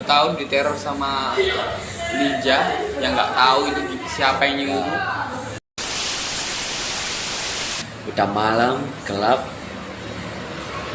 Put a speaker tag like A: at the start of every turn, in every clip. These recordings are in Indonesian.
A: tahun diteror sama ninja yang nggak tahu itu siapa yang nyuruh.
B: Udah malam, gelap.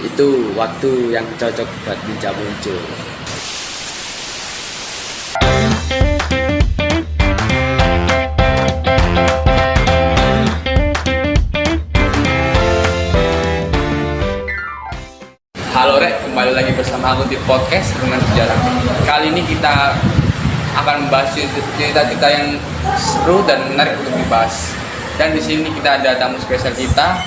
B: Itu waktu yang cocok buat ninja muncul.
A: Halo Rek, kembali lagi bersama aku di podcast dengan sejarah. Kali ini kita akan membahas cerita-cerita yang seru dan menarik untuk dibahas. Dan di sini kita ada tamu spesial kita,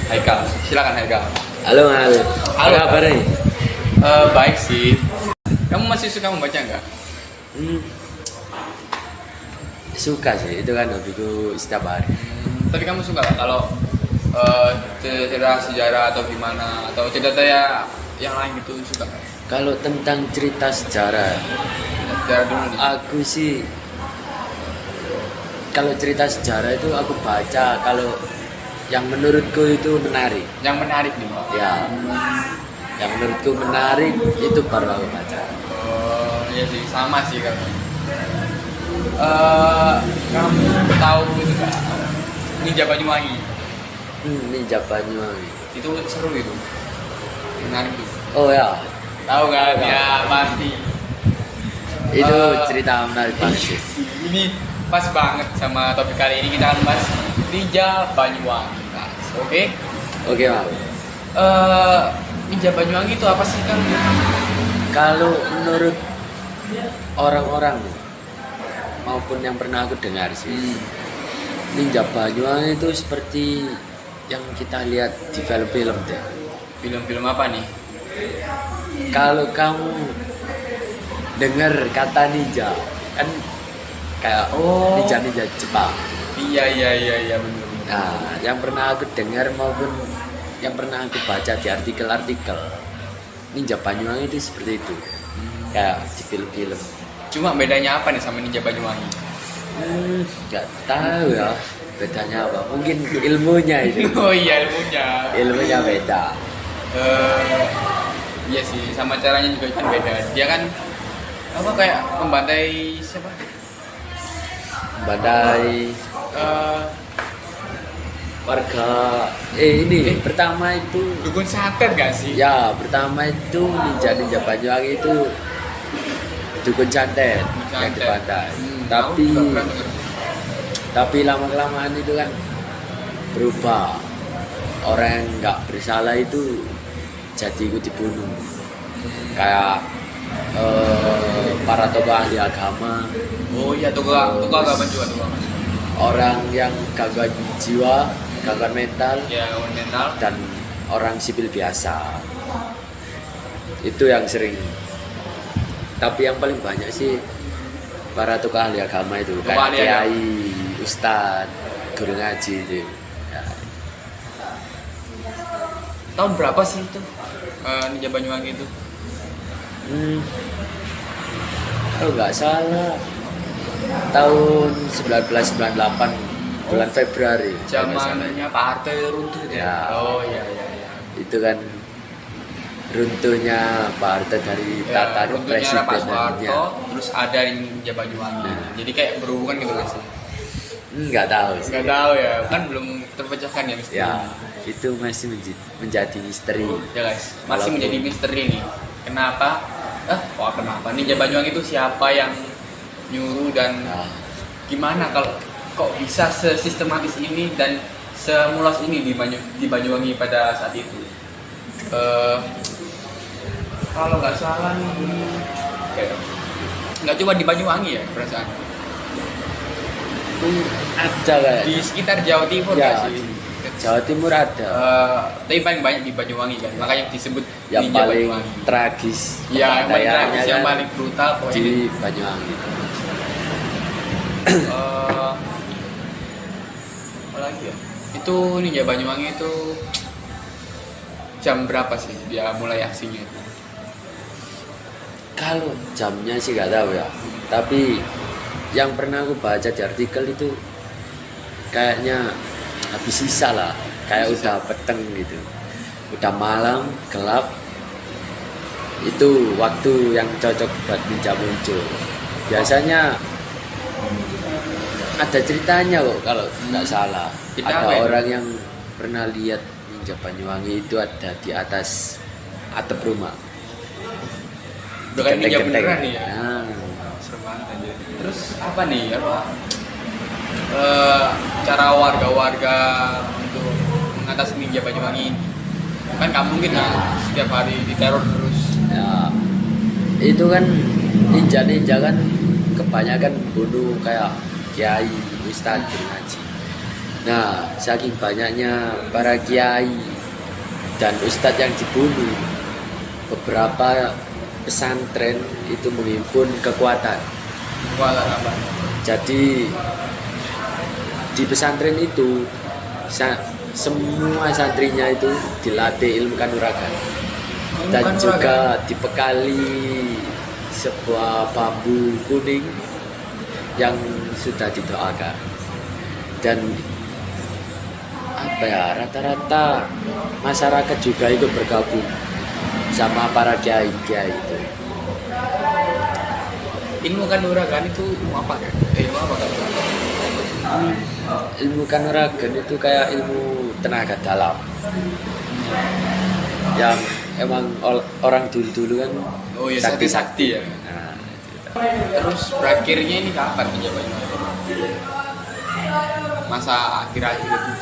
A: Haikal. Silakan Haikal.
B: Halo, halo.
A: Halo,
B: Apa kabar nih?
A: Baik sih. Kamu masih suka membaca nggak?
B: Suka sih, itu kan hobiku setiap hari.
A: Tapi kamu suka nggak kalau cerita sejarah atau gimana atau cerita yang lain gitu suka nggak?
B: Kalau tentang cerita sejarah,
A: Sejarah dulu nih.
B: aku sih kalau cerita sejarah itu aku baca kalau yang menurutku itu menarik.
A: Yang menarik nih.
B: Ya, yang menurutku menarik itu baru aku baca.
A: Oh iya sih, sama sih kamu. Kamu tahu itu nggak? Ninja Banyuwangi.
B: Ninja Banyuwangi.
A: Itu seru itu. Menarik itu.
B: Oh ya,
A: Tahu kan? Ya pasti.
B: itu cerita menarik banget.
A: Ini pas banget sama topik kali ini, kita akan bahas Ninja Banyuwangi. Oke?
B: Oke, Mas.
A: Ninja Banyuwangi itu apa sih kan?
B: Kalau menurut orang-orang maupun yang pernah aku dengar sih, Ninja Banyuwangi itu seperti yang kita lihat di film-film deh.
A: Film-film apa nih?
B: Kalau kamu dengar kata ninja, kan kayak ninja-ninja Jepang.
A: Iya benar.
B: Nah, yang pernah aku dengar maupun yang pernah aku baca di artikel-artikel, Ninja Banyuwangi itu seperti itu. Kayak di film-film.
A: Cuma bedanya apa nih sama Ninja Banyuwangi?
B: Nggak tahu ya bedanya apa. Mungkin ilmunya itu.
A: Oh iya, ilmunya.
B: Ilmunya beda.
A: Iya sih, sama caranya juga kan beda. Dia kan apa kayak membantai siapa?
B: Badai
A: Eh,
B: warga ini pertama itu
A: Dukun santet gak sih?
B: ya pertama itu ninja Banyuwangi itu dukun santet yang di pantai. Tapi lama-kelamaan itu kan berubah, orang yang nggak bersalah itu jadi ikut dibunuh, kayak para tokoh ahli agama,
A: Oh iya, tokoh agama juga tuh.
B: orang yang gangguan jiwa, gangguan mental,
A: Ya, gangguan mental.
B: dan orang sipil biasa. Itu yang sering. Tapi yang paling banyak sih para tokoh ahli agama itu,
A: Tokoh
B: kayak
A: ahli
B: kiai, ustadz, guru ngaji itu. Ya.
A: Tahun berapa sih itu Ninja Banyuwangi itu?
B: Kalau nggak salah tahun 1998 bulan Februari. kalau nggak salah.
A: Zamannya Pak Harto runtuh ya.
B: Ya.
A: Oh iya.
B: Itu kan runtuhnya Pak Harto dari tata
A: Runtuhnya Pak
B: kepresidenannya.
A: Soeharto, terus ada Ninja Banyuwangi.
B: Nah.
A: Jadi kayak berhubungan gitu nggak sih?
B: Nggak tahu sih.
A: Nggak tahu ya, kan belum terpecahkan ya misteri.
B: Ya, itu masih menjadi misteri.
A: Ya guys, masih
B: Walaupun-
A: menjadi misteri nih. Kenapa? Kenapa? Ninja Banyuwangi itu siapa yang nyuruh dan
B: Nah,
A: gimana kalau kok bisa sesistematis ini dan semulas ini di Banyuwangi pada saat itu? Kalau nggak salah nih, nggak cuma di Banyuwangi ya perasaan.
B: ada kayak
A: Di sekitar Jawa Timur
B: Ya,
A: nggak sih?
B: Jawa Timur ada.
A: Tapi paling banyak di Banyuwangi kan, makanya disebut
B: Yang
A: Ninja
B: paling
A: Banyuwangi.
B: tragis,
A: Ya, yang paling
B: kayaknya
A: tragis, yang
B: kan
A: paling brutal pokoknya.
B: di Banyuwangi.
A: Apa lagi ya? Itu Ninja Banyuwangi itu jam berapa sih dia mulai aksinya?
B: Kalau jamnya sih nggak tahu ya. Tapi yang pernah aku baca di artikel itu kayaknya habis sisa lah, kayak
A: Habis sisa.
B: udah peteng gitu, udah malam gelap, itu waktu yang cocok buat ninja muncul. Biasanya ada ceritanya kok kalau nggak salah.
A: Cerita
B: Ada
A: apa itu?
B: orang yang pernah lihat ninja Banyuwangi itu ada di atas atap rumah.
A: Udah kayak ninja
B: Genteng-genteng.
A: beneran nih ya.
B: Nah,
A: Serem banget aja. Terus apa nih apa? Cara warga-warga untuk mengatasi ninja Banyuwangi ini? Kan nggak mungkin kan setiap hari diteror terus.
B: ya itu kan ninja kan kebanyakan bunuh kayak kiai, ustadz, guru ngaji. Nah, saking banyaknya para kiai dan ustadz yang dibunuh, beberapa pesantren itu menghimpun kekuatan.
A: Wala apa?
B: Jadi di pesantren itu semua santrinya itu dilatih ilmu kanuragan dan juga dibekali sebuah bambu kuning yang sudah didoakan. Dan apa ya, rata-rata masyarakat juga ikut bergabung sama para kiai itu.
A: Ilmu kanuragan itu ilmu apa kan? Ilmu apa kan?
B: Ilmu kanuragan itu kayak ilmu tenaga dalam yang emang orang dulu kan
A: Oh iya, sakti-sakti ya.
B: Nah,
A: Terus berakhirnya ini kapan ninja Banyuwangi? Masa akhir-akhir itu?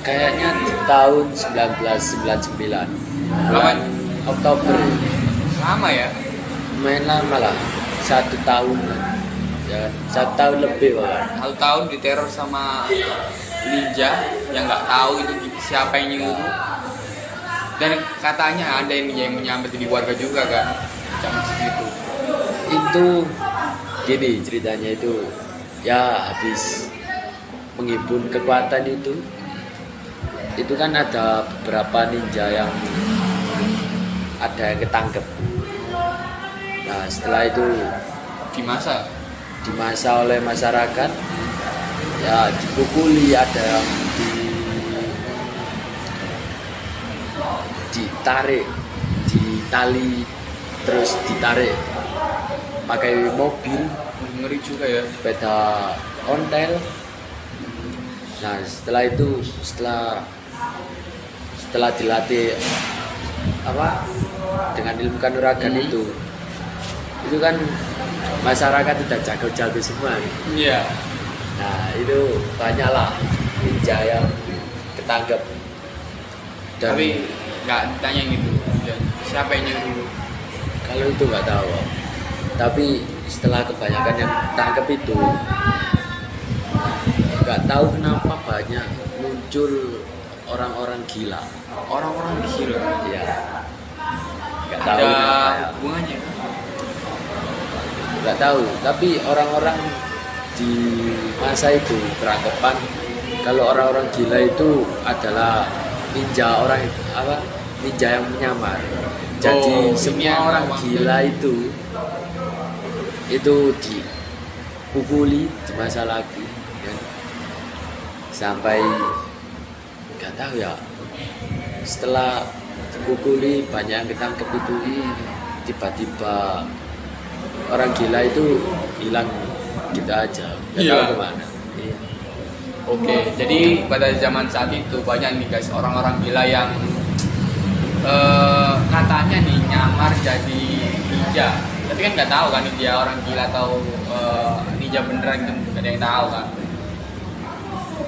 B: kayaknya di tahun 1999 bulan Oktober.
A: Lama ya?
B: Lumayan lama lah, 1 tahun ya, 1 tahun lebih bahkan.
A: 1 tahun diteror sama ninja yang nggak tahu itu siapa yang nyuruh. Dan katanya ada yang menyambat di warga juga kan, jam segitu.
B: Itu gini ceritanya, itu ya habis menghimpun kekuatan itu kan ada beberapa ninja yang ada yang ketangkep. Nah, setelah itu
A: Di masa
B: dimasa oleh masyarakat, ya dipukuli, ada yang ditarik di tali, terus ditarik pakai mobil,
A: ngeri juga ya.
B: sepeda ontel. Nah, setelah itu setelah dilatih apa dengan ilmu kanuragan itu kan masyarakat udah jago-jago semua.
A: Iya.
B: Nah, itu banyaklah ninja yang ketangkep. Dan
A: Tapi nggak ditanya gitu. Ya, siapa yang nyuruh?
B: kalau itu nggak tahu. Tapi setelah kebanyakan yang tangkep itu, nggak tahu kenapa banyak muncul orang-orang gila.
A: Orang-orang gila.
B: Ya, nggak tahu
A: Ada
B: kenapa ya.
A: hubungannya?
B: Nggak tahu. Tapi orang-orang di masa itu beranggapan kalau orang-orang gila itu adalah ninja, ninja yang menyamar. Jadi
A: Oh, ini
B: semua
A: yang
B: orang
A: awam.
B: gila itu dipukuli di masa lagi kan? Sampai nggak tahu ya, setelah dipukuli banyak yang ketangkep itu, tiba-tiba orang gila itu hilang gitu aja, nggak tahu
A: Hilang.
B: kemana. Iya.
A: Oke, jadi pada zaman saat itu banyak nih guys orang-orang gila yang katanya nih nyamar jadi ninja. Tapi kan nggak tahu kan dia orang gila atau ninja beneran, kan nggak ada yang tahu kan.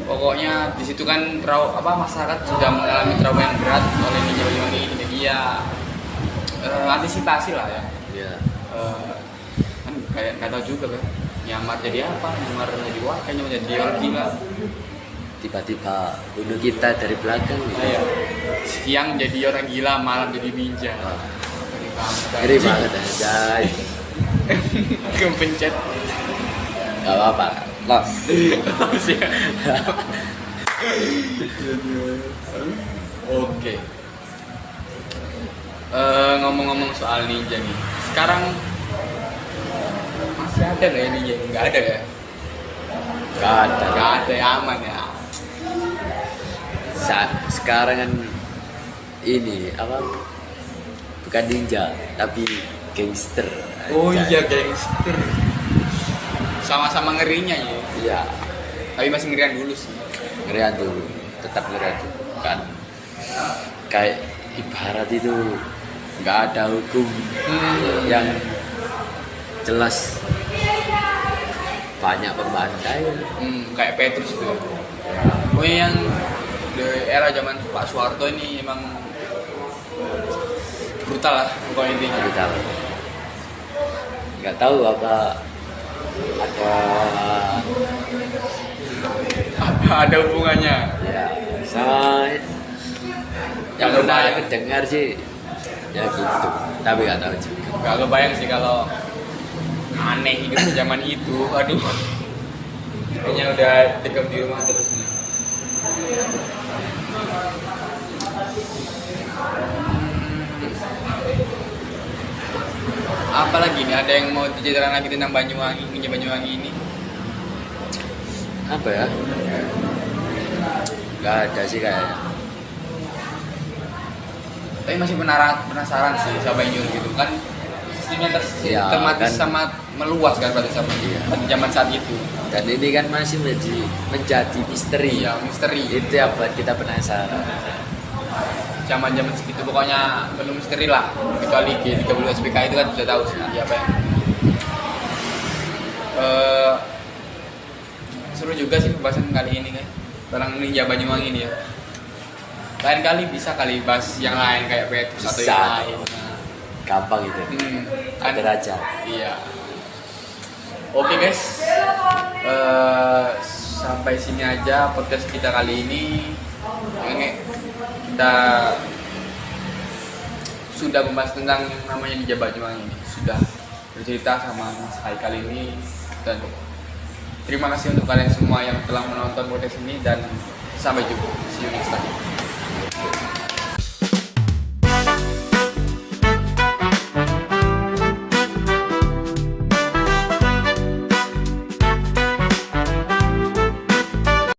A: Pokoknya di situ kan masyarakat sudah mengalami trauma yang berat oleh ninja Banyuwangi ini. Jadi ya antisipasi lah ya.
B: Iya.
A: Kan kayak nggak tahu juga kan nyamar jadi apa, nyamar jadi warga, nyamar jadi orang gila.
B: Tiba-tiba bunuh kita dari belakang gitu.
A: Iya. Siang jadi orang gila, malam jadi ninja.
B: Ngeri banget aja.
A: Kepencet.
B: Gak apa-apa, los.
A: Oke. Ngomong-ngomong soal ninja nih, sekarang masih ada nggak ya ninja? Nggak ada ya?
B: Gak ada.
A: Nggak ada ya, aman ya.
B: Sekarang kan ini bukan ninja tapi gangster.
A: Oh
B: Anjay.
A: iya gangster. Sama-sama ngerinya ya.
B: Iya,
A: Tapi masih ngerian dulu sih.
B: ngerian dulu, tetap ngerian dulu kan. Kayak ibarat itu nggak ada hukum yang jelas, banyak pembantaian.
A: Kayak Petrus tuh. Oh yang di era zaman Pak Soeharto ini emang brutal lah pokoknya intinya.
B: Kita nggak tahu apa ada
A: Apa ada hubungannya?
B: ya sama yang
A: Kalau
B: pernah
A: bayang.
B: dengar sih ya gitu, tapi nggak tahu juga.
A: Gak kebayang sih kalau aneh hidup di zaman itu. Aduh, kayaknya udah tikam di rumah terus nih. Apalagi nih, ada yang mau diceritakan lagi tentang Banyuwangi, Ninja Banyuwangi ini?
B: Apa ya, nggak ada sih kayaknya.
A: Tapi masih penasaran sih sama Inyur gitu kan, sistemnya
B: Iya,
A: sistematis
B: kan.
A: sama meluas kan pada zaman
B: Iya.
A: pada zaman saat itu.
B: Dan ini kan masih menjadi misteri.
A: Iya, misteri.
B: Itu yang buat kita penasaran.
A: Zaman segitu pokoknya penuh misteri lah, kecuali G30 SPK itu kan sudah tahu sih apa yang seru juga sih pembahasan kali ini kan tentang Ninja Banyuwangi ini ya. Lain kali bisa kali bahas yang lain kayak Petrus atau
B: Bisa.
A: yang lain.
B: Gampang itu.
A: Kan,
B: Ada raja.
A: iya. Oke guys, sampai sini aja podcast kita kali ini. Kita sudah membahas tentang yang namanya Ninja Banyuwangi ini, sudah bercerita sama Mas Hai kali ini, dan terima kasih untuk kalian semua yang telah menonton podcast ini dan sampai jumpa, see you next time.